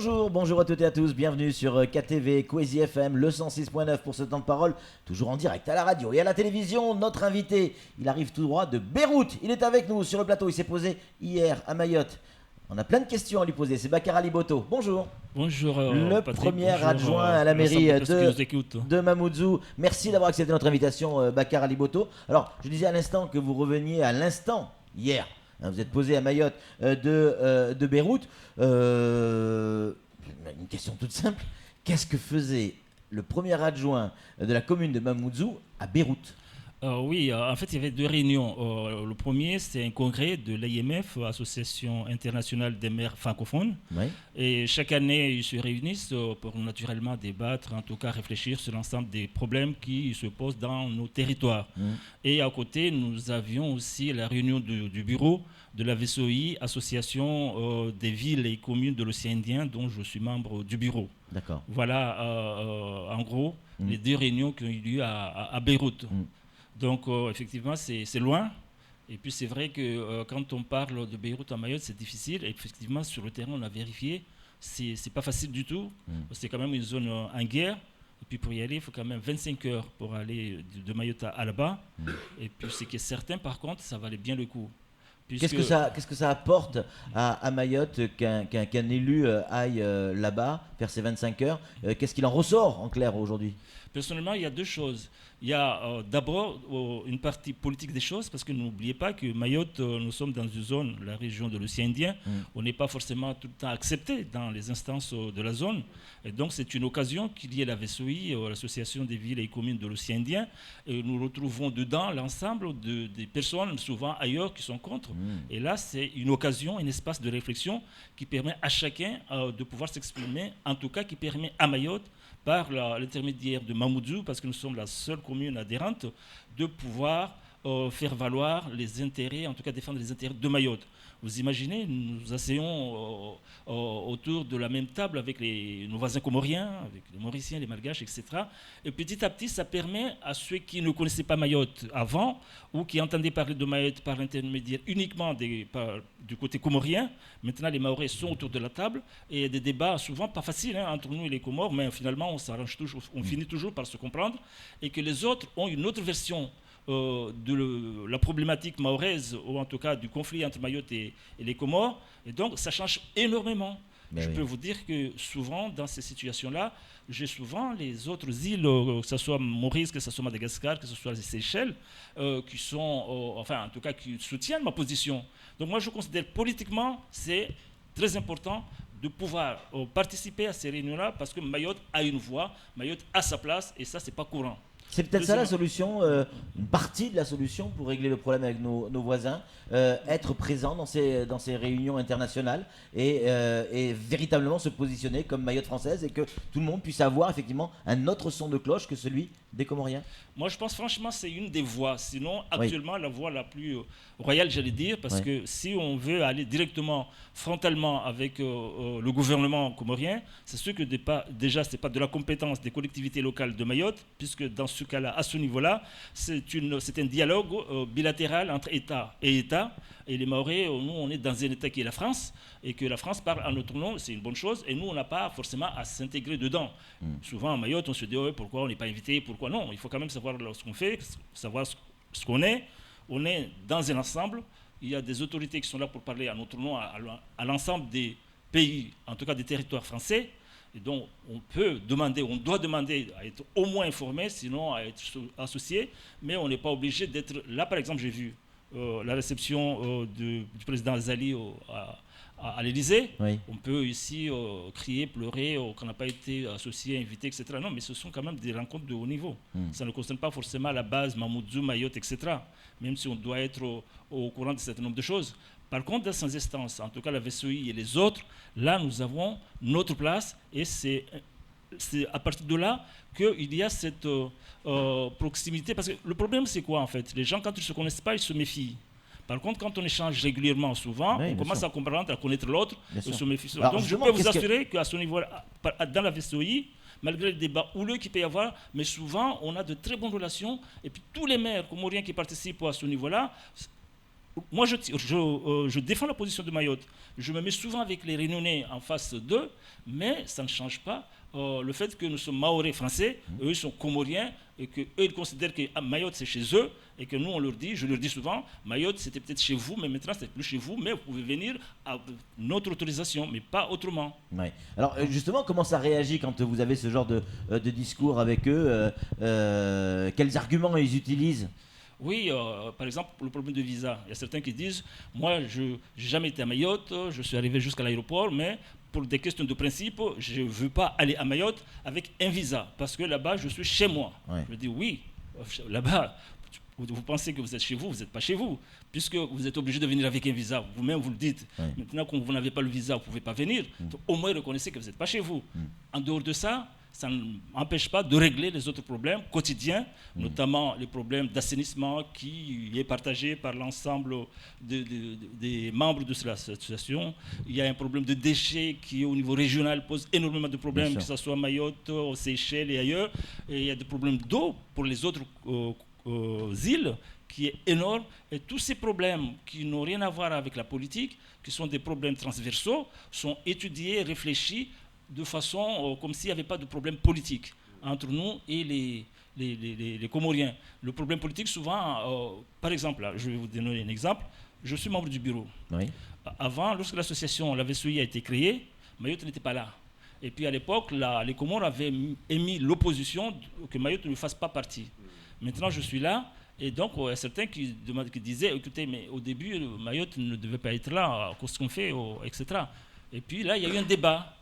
Bonjour à toutes et à tous, bienvenue sur KTV, Kwezi FM, le 106.9 pour ce temps de parole, toujours en direct à la radio et à la télévision. Notre invité, il arrive tout droit de Beyrouth, il est avec nous sur le plateau, il s'est posé hier à Mayotte. On a plein de questions à lui poser, c'est Bakar Ali Boto. Bonjour. Bonjour le Patrick, premier bonjour, adjoint à la mairie de de Mamoudzou. Merci d'avoir accepté notre invitation, Bakar Ali Boto. Alors, je disais à l'instant que vous reveniez à l'instant, hier. Vous êtes posé à Mayotte de Beyrouth. Une question toute simple. Qu'est-ce que faisait le premier adjoint de la commune de Mamoudzou à Beyrouth ? Oui, en fait, il y avait deux réunions. Le premier, c'est un congrès de l'AIMF, Association internationale des maires francophones. Oui. Et chaque année, ils se réunissent pour naturellement débattre, en tout cas réfléchir sur l'ensemble des problèmes qui se posent dans nos territoires. Et à côté, nous avions aussi la réunion du bureau de la VSOI, Association des villes et communes de l'océan Indien, dont je suis membre du bureau. D'accord. Voilà, en gros, les deux réunions qui ont eu lieu à Beyrouth. Donc, effectivement, c'est loin. Et puis, c'est vrai que quand on parle de Beyrouth à Mayotte, c'est difficile. Et effectivement, sur le terrain, on a vérifié. C'est pas facile du tout. C'est quand même une zone en guerre. Et puis, pour y aller, il faut quand même 25 heures pour aller de Mayotte à là-bas. Et puis, ce qui est certain, par contre, ça valait bien le coup. Qu'est-ce que ça apporte à Mayotte qu'un élu aille là-bas faire ses 25 heures Qu'est-ce qu'il en ressort en clair aujourd'hui ? Personnellement, il y a deux choses. Il y a d'abord une partie politique des choses, parce que n'oubliez pas que Mayotte, nous sommes dans une zone, la région de l'océan Indien, on n'est pas forcément tout le temps accepté dans les instances de la zone. Et donc c'est une occasion qu'il y ait la VSOI, l'Association des villes et communes de l'océan Indien, et nous retrouvons dedans l'ensemble des personnes, souvent ailleurs, qui sont contre. Et là, c'est une occasion, un espace de réflexion qui permet à chacun de pouvoir s'exprimer, en tout cas qui permet à Mayotte, par l'intermédiaire de Mamoudzou, parce que nous sommes la seule commune adhérente, de pouvoir faire valoir les intérêts, en tout cas défendre les intérêts de Mayotte. Vous imaginez, nous asseyons autour de la même table avec nos voisins comoriens, avec les Mauriciens, les Malgaches, etc. Et petit à petit, ça permet à ceux qui ne connaissaient pas Mayotte avant, ou qui entendaient parler de Mayotte par l'intermédiaire uniquement du côté comorien. Maintenant, les Mahorais sont autour de la table, et il y a des débats souvent pas faciles entre nous et les Comores, mais finalement, on s'arrange toujours, on finit toujours par se comprendre, et que les autres ont une autre version de la problématique mahoraise, ou en tout cas du conflit entre Mayotte et les Comores, et donc ça change énormément. Je peux vous dire que souvent, dans ces situations-là, j'ai souvent les autres îles, que ce soit Maurice, que ce soit Madagascar, que ce soit les Seychelles, qui sont, enfin en tout cas, qui soutiennent ma position. Donc moi, je considère politiquement, c'est très important de pouvoir participer à ces réunions-là, parce que Mayotte a une voix, Mayotte a sa place, et ça, c'est pas courant. C'est peut-être ça la solution, une partie de la solution pour régler le problème avec nos voisins, être présent dans ces réunions internationales et véritablement se positionner comme Mayotte française et que tout le monde puisse avoir effectivement un autre son de cloche que celui des Comoriens. Moi, je pense franchement c'est une des voies. Sinon, actuellement, la voie la plus royale, j'allais dire, parce que si on veut aller directement, frontalement avec le gouvernement comorien, c'est sûr que déjà, ce n'est pas de la compétence des collectivités locales de Mayotte, puisque dans ce cas-là, à ce niveau-là, c'est un dialogue bilatéral entre État et État. Et les Mahorais, nous, on est dans un État qui est la France, et que la France parle en notre nom, c'est une bonne chose, et nous, on n'a pas forcément à s'intégrer dedans. Souvent, à Mayotte, on se dit, pourquoi on n'est pas invité, pourquoi non? Il faut quand même savoir ce qu'on fait, savoir ce qu'on est. On est dans un ensemble, il y a des autorités qui sont là pour parler à notre nom, à l'ensemble des pays, en tout cas des territoires français, et donc on doit demander à être au moins informé, sinon à être associé, mais on n'est pas obligé d'être là. Par exemple, j'ai vu la réception du président Azali à l'Élysée. On peut ici crier, pleurer, qu'on n'a pas été associé, invité, etc. Non, mais ce sont quand même des rencontres de haut niveau. Ça ne concerne pas forcément la base, Mamoudzou, Mayotte, etc. Même si on doit être au courant de certain nombre de choses. Par contre, dans ces instances, en tout cas la VSOI et les autres, là, nous avons notre place, et c'est à partir de là qu'il y a cette proximité. Parce que le problème, c'est quoi en fait? Les gens, quand ils ne se connaissent pas, ils se méfient. Par contre, quand on échange régulièrement, souvent, on commence à comprendre, à connaître l'autre, et se méfie. Donc, je peux vous assurer qu'à ce niveau-là, dans la VSOI, malgré les débats houleux qu'il peut y avoir, mais souvent, on a de très bonnes relations. Et puis, tous les maires comoriens qui participent à ce niveau-là, moi, je défends la position de Mayotte. Je me mets souvent avec les Réunionnais en face d'eux, mais ça ne change pas le fait que nous sommes Mahorais français, eux ils sont Comoriens, et qu'eux ils considèrent que Mayotte c'est chez eux, et que nous on leur dit, je leur dis souvent, Mayotte c'était peut-être chez vous, mais maintenant c'est plus chez vous, mais vous pouvez venir à notre autorisation, mais pas autrement. Ouais. Alors justement, comment ça réagit quand vous avez ce genre de discours avec eux quels arguments ils utilisent? Oui, par exemple, le problème de visa. Il y a certains qui disent, moi, je n'ai jamais été à Mayotte, je suis arrivé jusqu'à l'aéroport, mais pour des questions de principe, je ne veux pas aller à Mayotte avec un visa, parce que là-bas, je suis chez moi. Ouais. Je dis, oui, là-bas, vous pensez que vous êtes chez vous n'êtes pas chez vous, puisque vous êtes obligé de venir avec un visa, vous-même vous le dites. Ouais. Maintenant, quand vous n'avez pas le visa, vous ne pouvez pas venir, donc, au moins reconnaissez que vous n'êtes pas chez vous. En dehors de ça, ça n'empêche pas de régler les autres problèmes quotidiens, notamment les problèmes d'assainissement qui est partagé par l'ensemble des membres de cette association. Il y a un problème de déchets qui, au niveau régional, pose énormément de problèmes, que ce soit à Mayotte, aux Seychelles et ailleurs. Et il y a des problèmes d'eau pour les autres îles qui est énorme. Et tous ces problèmes qui n'ont rien à voir avec la politique, qui sont des problèmes transversaux, sont étudiés, réfléchis, de façon comme s'il n'y avait pas de problème politique entre nous et les Comoriens. Le problème politique, souvent, par exemple, là, je vais vous donner un exemple, je suis membre du bureau. Oui. Avant, lorsque l'association La Vessoïe a été créée, Mayotte n'était pas là. Et puis à l'époque, les Comores avaient émis l'opposition que Mayotte ne fasse pas partie. Maintenant, je suis là. Et donc, il y a certains qui disaient, écoutez, mais au début, Mayotte ne devait pas être là, à cause de ce qu'on fait, etc. Et puis là, il y a eu un débat.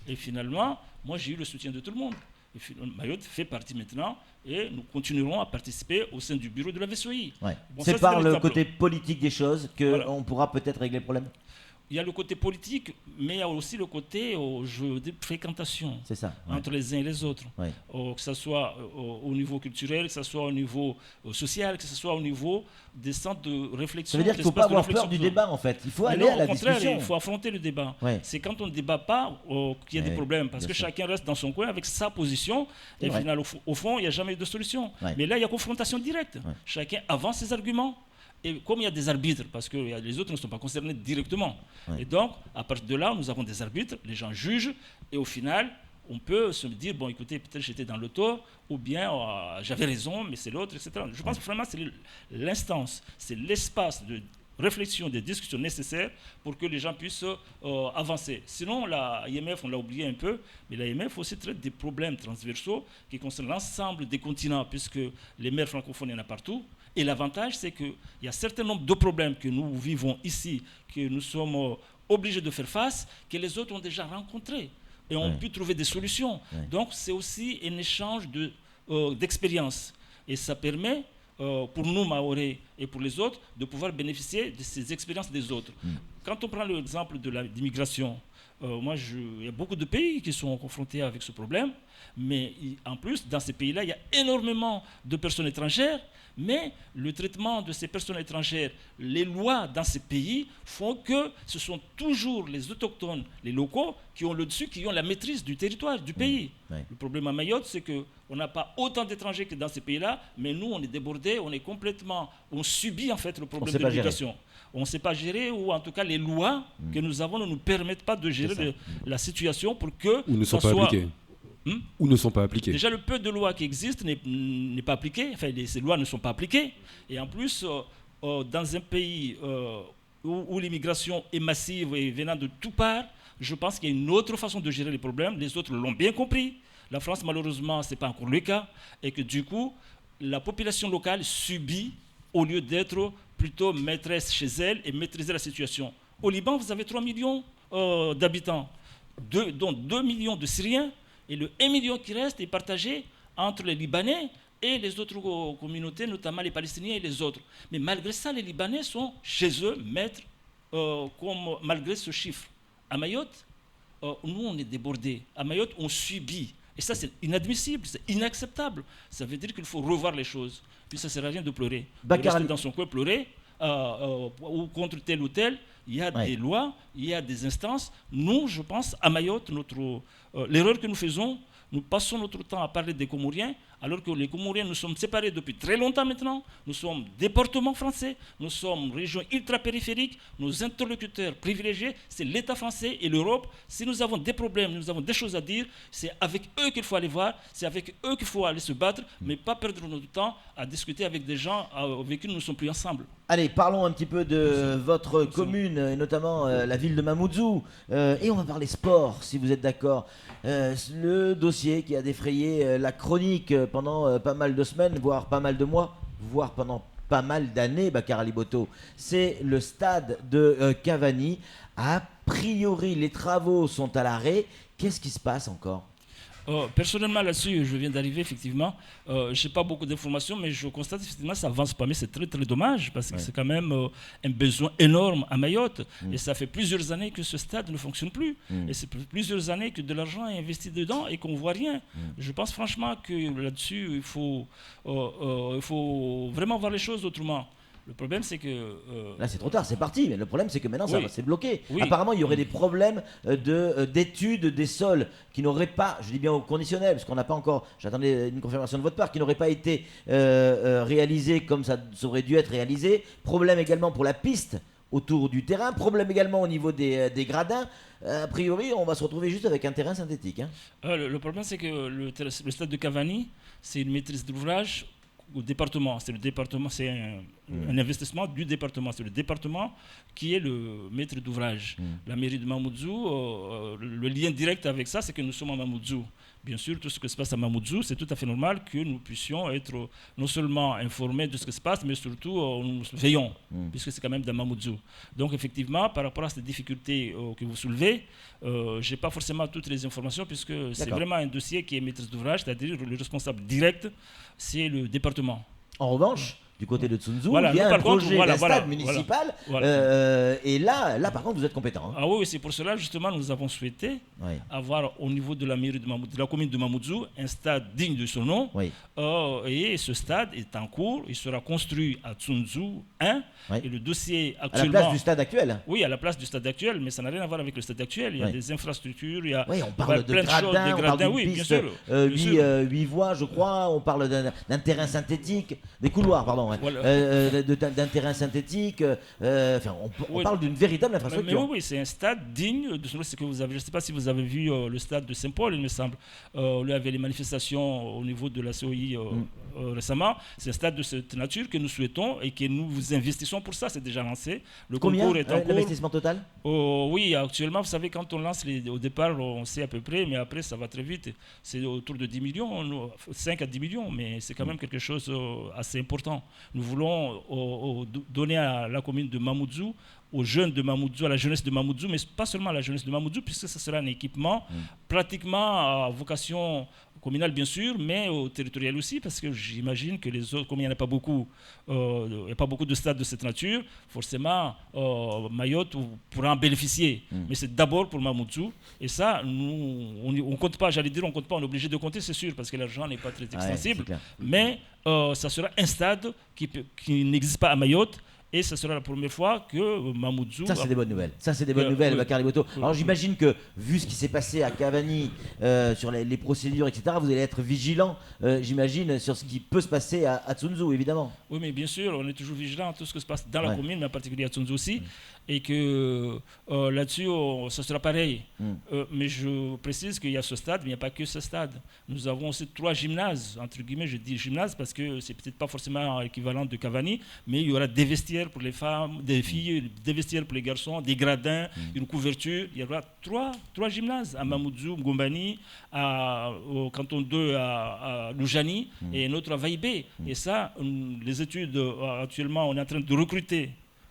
Et finalement, moi, j'ai eu le soutien de tout le monde. Et Mayotte fait partie maintenant et nous continuerons à participer au sein du bureau de la VSOI. Ouais. Bon, c'est par le côté politique des choses qu'on pourra peut-être régler le problème. Il y a le côté politique, mais il y a aussi le côté de fréquentation entre les uns et les autres. Ouais. Que ce soit au niveau culturel, que ce soit au niveau social, que ce soit au niveau des centres de réflexion. Ça veut dire qu'il ne faut pas avoir peur du débat, en fait. Il faut aller à la discussion. Au contraire, il faut affronter le débat. Ouais. C'est quand on ne débat pas qu'il y a des problèmes, parce que chacun reste dans son coin avec sa position, et finalement, au fond, il n'y a jamais de solution. Ouais. Mais là, il y a confrontation directe. Ouais. Chacun avance ses arguments. Et comme il y a des arbitres, parce que les autres ne sont pas concernés directement, et donc, à partir de là, nous avons des arbitres, les gens jugent, et au final, on peut se dire, bon, écoutez, peut-être j'étais dans le tort, ou bien j'avais raison, mais c'est l'autre, etc. Je pense que vraiment, c'est l'instance, c'est l'espace de réflexion, des discussions nécessaires pour que les gens puissent avancer. Sinon, l'IMF, on l'a oublié un peu, mais l'IMF aussi traite des problèmes transversaux qui concernent l'ensemble des continents, puisque les mers francophones, il y en a partout. Et l'avantage, c'est qu'il y a un certain nombre de problèmes que nous vivons ici, que nous sommes obligés de faire face, que les autres ont déjà rencontrés et ont pu trouver des solutions. Donc, c'est aussi un échange d'expériences. Et ça permet, pour nous, Mahorais, et pour les autres, de pouvoir bénéficier de ces expériences des autres. Quand on prend l'exemple de l'immigration, il y a beaucoup de pays qui sont confrontés avec ce problème, mais en plus, dans ces pays-là, il y a énormément de personnes étrangères, mais le traitement de ces personnes étrangères, les lois dans ces pays font que ce sont toujours les autochtones, les locaux, qui ont le dessus, qui ont la maîtrise du territoire, du pays. Le problème à Mayotte, c'est qu'on n'a pas autant d'étrangers que dans ces pays-là, mais nous, on est débordés, on subit en fait le problème de l'immigration. On ne sait pas gérer, ou en tout cas les lois que nous avons ne nous permettent pas de gérer la situation pour que ou ne sont pas appliquées. Ou ne sont pas appliquées. Déjà, le peu de lois qui existent n'est pas appliqué. Enfin, ces lois ne sont pas appliquées. Et en plus, dans un pays où l'immigration est massive et venant de toutes parts, je pense qu'il y a une autre façon de gérer les problèmes. Les autres l'ont bien compris. La France, malheureusement, ce n'est pas encore le cas. Et que du coup, la population locale subit au lieu d'être plutôt maîtresse chez elle et maîtriser la situation. Au Liban, vous avez 3 millions d'habitants, dont 2 millions de Syriens. Et le 1 million qui reste est partagé entre les Libanais et les autres communautés, notamment les Palestiniens et les autres. Mais malgré ça, les Libanais sont chez eux maîtres, malgré ce chiffre. À Mayotte, nous, on est débordés. À Mayotte, on subit. Et ça, c'est inadmissible, c'est inacceptable. Ça veut dire qu'il faut revoir les choses. Puis ça ne sert à rien de pleurer. De rester dans son coin, pleurer, ou contre tel ou tel. Il y a des lois, il y a des instances. Nous, je pense, à Mayotte, l'erreur que nous faisons, nous passons notre temps à parler des Comoriens, alors que les Comoriens, nous sommes séparés depuis très longtemps maintenant. Nous sommes département français, nous sommes région ultra-périphérique. Nos interlocuteurs privilégiés, c'est l'État français et l'Europe. Si nous avons des problèmes, nous avons des choses à dire, c'est avec eux qu'il faut aller voir, c'est avec eux qu'il faut aller se battre, mais pas perdre notre temps à discuter avec des gens avec qui nous ne sommes plus ensemble. Allez, parlons un petit peu de votre commune, et notamment la ville de Mamoudzou. Et on va parler sport, si vous êtes d'accord. Le dossier qui a défrayé la chronique pendant pas mal de semaines, voire pas mal de mois, voire pendant pas mal d'années, Bakar Ali Boto, c'est le stade de Cavani. A priori, les travaux sont à l'arrêt. Qu'est-ce qui se passe encore ? Personnellement, là-dessus, je viens d'arriver, effectivement. Je n'ai pas beaucoup d'informations, mais je constate effectivement que ça avance pas. Mais c'est très, très dommage, parce que c'est quand même un besoin énorme à Mayotte. Et ça fait plusieurs années que ce stade ne fonctionne plus. Et c'est plusieurs années que de l'argent est investi dedans et qu'on ne voit rien. Je pense franchement que là-dessus, il faut vraiment voir les choses autrement. Le problème, c'est que... Là, c'est trop tard, c'est parti. Mais le problème, c'est que maintenant, c'est bloqué. Oui. Apparemment, il y aurait des problèmes d'études des sols qui n'auraient pas, je dis bien au conditionnel, parce qu'on n'a pas encore, j'attendais une confirmation de votre part, qui n'auraient pas été réalisés comme ça aurait dû être réalisé. Problème également pour la piste autour du terrain. Problème également au niveau des gradins. A priori, on va se retrouver juste avec un terrain synthétique. Hein. Le problème, c'est que le stade de Cavani, c'est une maîtrise d'ouvrage au département. C'est le département, c'est un investissement du département. C'est le département qui est le maître d'ouvrage. La mairie de Mamoudzou, le lien direct avec ça, c'est que nous sommes à Mamoudzou. Bien sûr, tout ce qui se passe à Mamoudzou, c'est tout à fait normal que nous puissions être non seulement informés de ce qui se passe, mais surtout nous veillons, puisque c'est quand même dans Mamoudzou. Donc effectivement, par rapport à ces difficultés que vous soulevez, je n'ai pas forcément toutes les informations, puisque c'est vraiment un dossier qui est maîtrise d'ouvrage, c'est-à-dire le responsable direct, c'est le département. En revanche, du côté de Tsunzu, voilà, il y a un projet d'un stade municipal. Et là, par contre, vous êtes compétent. Hein. Ah oui, c'est pour cela, justement, nous avons souhaité avoir au niveau de la mairie de la commune de Mamoudzou un stade digne de son nom. Et ce stade est en cours. Il sera construit à Tsunzu 1. Et le dossier actuellement... À la place du stade actuel. Oui, à la place du stade actuel, mais ça n'a rien à voir avec le stade actuel. Il y a des infrastructures, il y a on parle de plein de choses, des gradins. Oui, bien sûr. 8 voies, je crois. On parle d'un terrain synthétique, des couloirs, pardon. D'un terrain synthétique. On parle d'une véritable infrastructure. Mais oui, c'est un stade digne de ce que vous avez. Je ne sais pas si vous avez vu le stade de Saint-Paul, il me semble. Il y avait les manifestations au niveau de la COI récemment. C'est un stade de cette nature que nous souhaitons et que nous vous investissons pour ça. C'est déjà lancé. Le concours est en cours. L'investissement total? Oui, actuellement, vous savez, quand on lance au départ, on sait à peu près, mais après, ça va très vite. C'est autour de 10 millions, 5 à 10 millions, mais c'est quand même quelque chose assez important. Nous voulons donner à la commune de Mamoudzou, aux jeunes de Mamoudzou, à la jeunesse de Mamoudzou, mais pas seulement à la jeunesse de Mamoudzou, puisque ce sera un équipement pratiquement à vocation communale, bien sûr, mais territoriale aussi, parce que j'imagine que les autres, comme il n'y en a pas beaucoup, il n'y a pas beaucoup de stades de cette nature, forcément, Mayotte pourra en bénéficier. Mais c'est d'abord pour Mamoudzou. Et ça, nous, on ne compte pas, j'allais dire, on ne compte pas, on est obligé de compter, c'est sûr, parce que l'argent n'est pas très extensible. Mais ça sera un stade qui n'existe pas à Mayotte. Et ce sera la première fois que Mamoudzou... Ça, c'est des bonnes nouvelles. Ça, c'est des bonnes nouvelles, Bakar Ali Boto. Alors, j'imagine que, vu ce qui s'est passé à Cavani, sur les procédures, etc., vous allez être vigilant, j'imagine, sur ce qui peut se passer à Tsunzu, évidemment. Oui, mais bien sûr, on est toujours vigilant à tout ce qui se passe dans la commune, mais en particulier à Tsunzu aussi. Et que là-dessus, ça sera pareil. Mais je précise qu'il y a ce stade, mais il n'y a pas que ce stade. Nous avons aussi 3 gymnases, entre guillemets, je dis gymnase parce que c'est peut-être pas forcément équivalent de Cavani, mais il y aura des vestiaires pour les femmes, des filles, des vestiaires pour les garçons, des gradins, une couverture. Il y aura 3 gymnases à Mamoudzou, Ngombani, au canton 2 à Loujani et un autre à Vaïbé. Et ça, les études, actuellement, on est en train de recruter.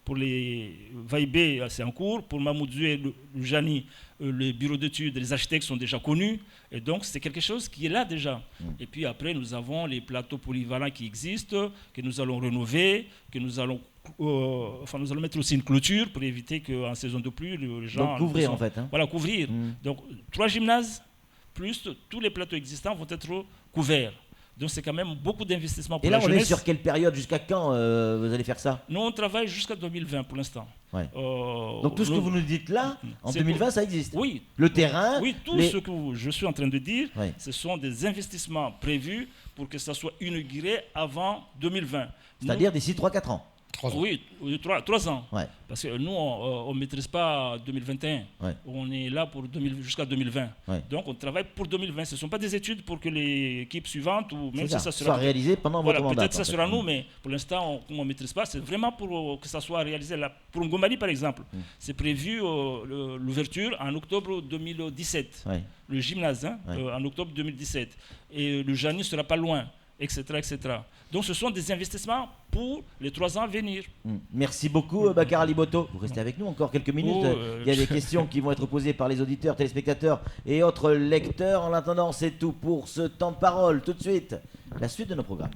Pour les Vaïbé, c'est en cours. Pour Mamoudzou et Loujani, les bureaux d'études, les architectes sont déjà connus. Et donc, c'est quelque chose qui est là déjà. Et puis après, nous avons les plateaux polyvalents qui existent, que nous allons rénover, que nous allons nous allons mettre aussi une clôture pour éviter qu'en saison de pluie, les gens... Donc couvrir en fait. Hein. Voilà, couvrir. Donc 3 gymnases, plus tous les plateaux existants vont être couverts. Donc c'est quand même beaucoup d'investissements pour la jeunesse. Et là, on est sur quelle période? Jusqu'à quand vous allez faire ça? Nous, on travaille jusqu'à 2020 pour l'instant. Ouais. Donc tout ce que vous nous dites là, en 2020, ça existe. Oui. Le terrain. Oui, ce que je suis en train de dire, ce sont des investissements prévus pour que ça soit inauguré avant 2020. C'est-à-dire d'ici 3-4 ans. 3 ans. Oui, 3 ans. Ouais. Parce que nous, on ne maîtrise pas 2021. Ouais. On est là pour jusqu'à 2020. Ouais. Donc, on travaille pour 2020. Ce ne sont pas des études pour que l'équipe suivante, ou même si ça sera réalisé pendant votre mandat. Peut-être ça sera nous, mais pour l'instant, on ne maîtrise pas. C'est vraiment pour que ça soit réalisé. Là. Pour Ngomali, par exemple, c'est prévu l'ouverture en octobre 2017. Ouais. Le gymnase, en octobre 2017. Et le Jani ne sera pas loin. Etc., etc. Donc ce sont des investissements pour les 3 ans à venir. Merci beaucoup Bakar Aliboto. Vous restez avec nous encore quelques minutes. Il y a des questions qui vont être posées par les auditeurs, téléspectateurs et autres lecteurs. En attendant, c'est tout pour ce temps de parole. Tout de suite, la suite de nos programmes.